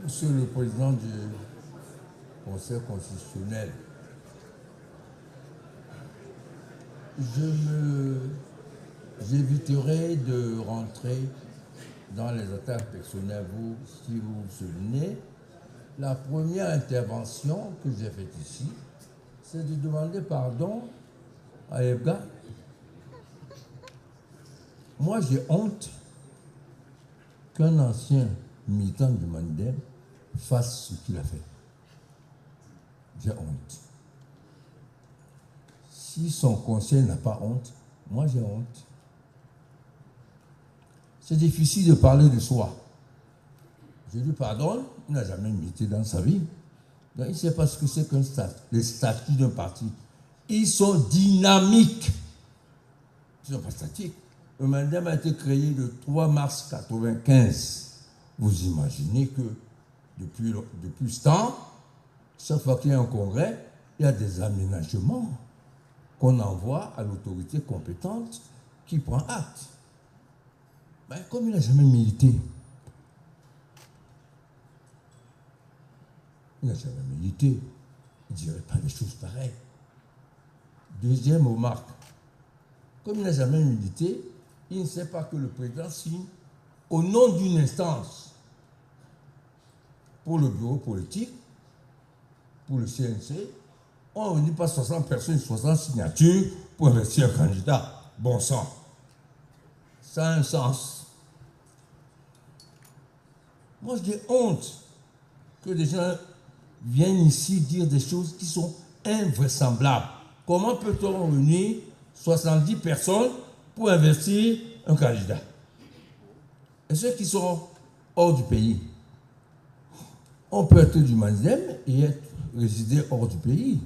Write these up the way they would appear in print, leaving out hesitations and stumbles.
Monsieur le Président du Conseil constitutionnel, j'éviterai de rentrer dans les attaques personnelles. Vous, si vous vous souvenez, la première intervention que j'ai faite ici, c'est de demander pardon à Ebga. Moi, j'ai honte qu'un ancien militant du Mandem fasse ce qu'il a fait. J'ai honte. Si son conseil n'a pas honte, moi j'ai honte. C'est difficile de parler de soi. Je lui pardonne, il n'a jamais milité dans sa vie. Donc, il ne sait pas ce que c'est qu'un statut, les statuts d'un parti. Ils sont dynamiques. Ils ne sont pas statiques. Le Mandem a été créé le 3 mars 1995. Vous imaginez que depuis ce temps, chaque fois qu'il y a un congrès, il y a des aménagements qu'on envoie à l'autorité compétente qui prend acte. Ben, comme il n'a jamais milité, il ne dirait pas des choses pareilles. Deuxième remarque, comme il n'a jamais milité, il ne sait pas que le président signe au nom d'une instance pour le bureau politique, pour le CNC. On ne dit pas 60 personnes, 60 signatures pour investir un candidat. Bon sang. Ça a un sens. Moi, j'ai honte que des gens viennent ici dire des choses qui sont invraisemblables. Comment peut-on réunir 70 personnes pour investir un candidat? Et ceux qui sont hors du pays, on peut être du Mandem et résider hors du pays.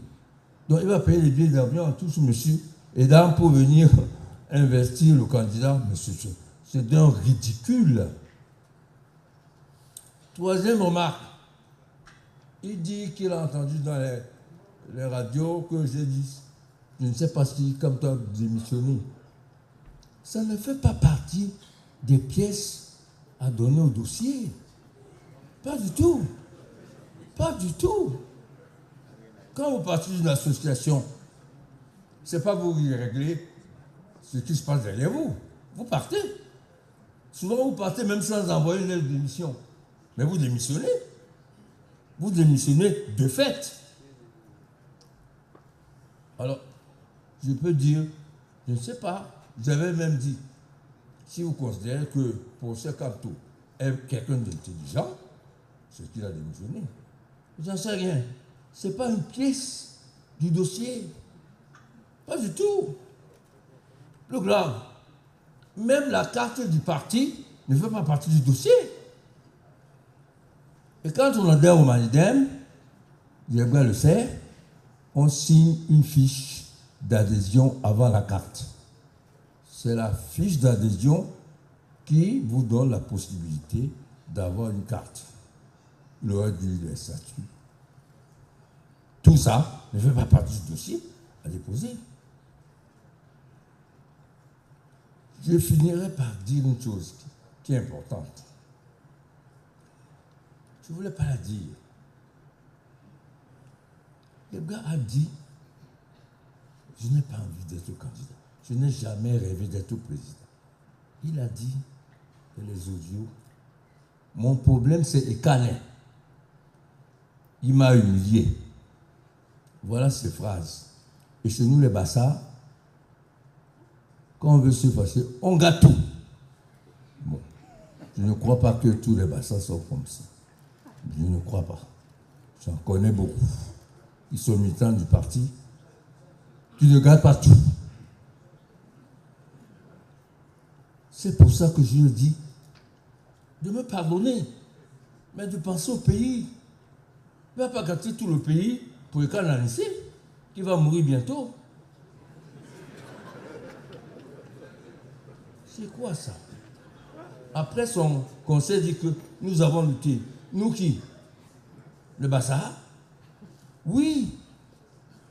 Donc il va payer les billets d'avion à tous monsieur et dames pour venir investir le candidat. Mais c'est d'un ridicule. Troisième remarque, il dit qu'il a entendu dans les radios que j'ai dit, je ne sais pas si comme toi démissionné. Ça ne fait pas partie des pièces à donner au dossier. Pas du tout. Pas du tout. Quand vous partez d'une association, ce n'est pas vous qui réglez ce qui se passe derrière vous. Vous partez. Souvent, vous partez même sans envoyer une lettre de démission. Mais vous démissionnez. Vous démissionnez de fait. Alors, je peux dire, je ne sais pas, j'avais même dit, si vous considérez que pour ce Kanto est quelqu'un d'intelligent, c'est qu'il a démissionné. J'en sais rien. Ce n'est pas une pièce du dossier. Pas du tout. Plus grave, même la carte du parti ne fait pas partie du dossier. Et quand on adhère au Mandem, Diabra le sait, on signe une fiche d'adhésion avant la carte. C'est la fiche d'adhésion qui vous donne la possibilité d'avoir une carte. Le reste des statuts. Tout ça ne fait pas partie du dossier à déposer. Je finirai par dire une chose qui est importante. Je ne voulais pas la dire. Le gars a dit, je n'ai pas envie d'être candidat. Je n'ai jamais rêvé d'être président. Il a dit que les audios, mon problème c'est Ekane. Il m'a humilié. Voilà ces phrases. Et chez nous les Bassa, quand on veut se fâcher, on gâte tout. Bon, je ne crois pas que tous les Bassa sont comme ça. Je ne crois pas. J'en connais beaucoup. Ils sont militants du parti qui ne gâtent pas tout. C'est pour ça que je le dis, de me pardonner, mais de penser au pays. Il ne va pas gâter tout le pays pour le cas qui va mourir bientôt. C'est quoi ça? Après, son conseil dit que nous avons lutté. Nous qui? Le Bassa? Oui.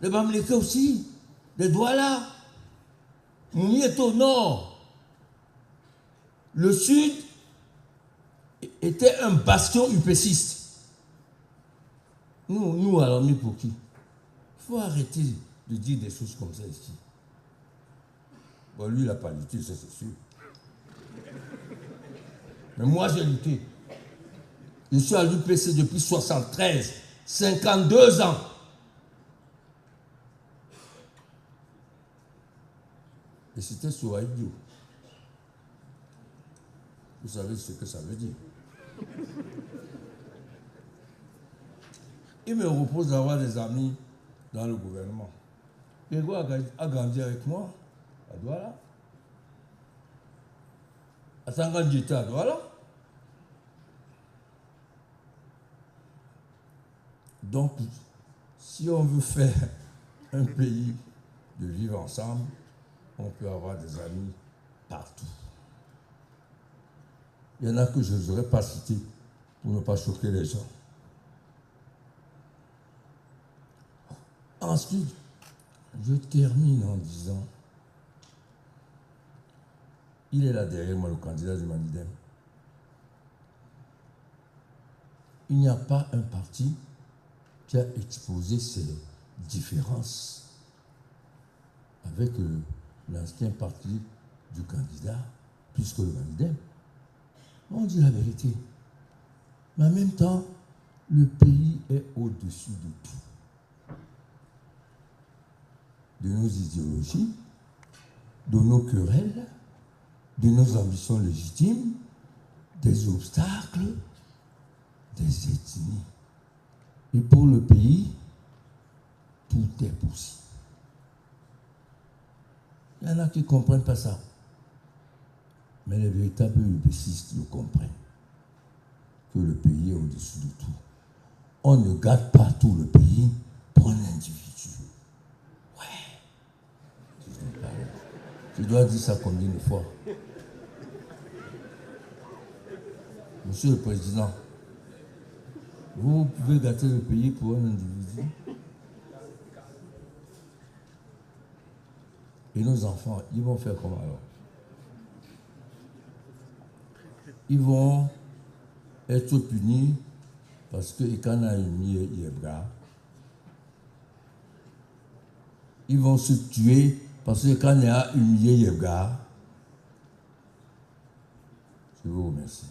Le Bamileke aussi. Les Douala. Mouni est au nord. Le sud était un bastion upéciste. Nous alors, mis pour qui? Il faut arrêter de dire des choses comme ça ici. Bon, lui, il n'a pas lutté, ça c'est sûr. Mais moi, j'ai lutté. Je suis à l'UPC depuis 73, 52 ans. Et c'était sur idiot. Vous savez ce que ça veut dire. Il me repose d'avoir des amis dans le gouvernement. Grégoire a grandi avec moi à Douala. À Sangan, j'étais à Douala. Donc, si on veut faire un pays de vivre ensemble, on peut avoir des amis partout. Il y en a que je n'oserais pas citer pour ne pas choquer les gens. Ensuite, je termine en disant, il est là derrière moi, le candidat du Manidem. Il n'y a pas un parti qui a exposé ses différences avec l'ancien parti du candidat, plus que le Manidem. On dit la vérité. Mais en même temps, le pays est au-dessus de tout. De nos idéologies, de nos querelles, de nos ambitions légitimes, des obstacles, des ethnies. Et pour le pays, tout est possible. Il y en a qui ne comprennent pas ça. Mais les véritables UPCistes le comprennent. Que le pays est au-dessus de tout. On ne garde pas tout le pays pour un individu. Ouais. Je dois dire ça combien de fois? Monsieur le Président, vous pouvez gâter le pays pour un individu. Et nos enfants, ils vont faire comment alors? Ils vont être punis parce que quand on a humilié Yebra, ils vont se tuer parce que quand on a humilié Yebra. Je vous remercie.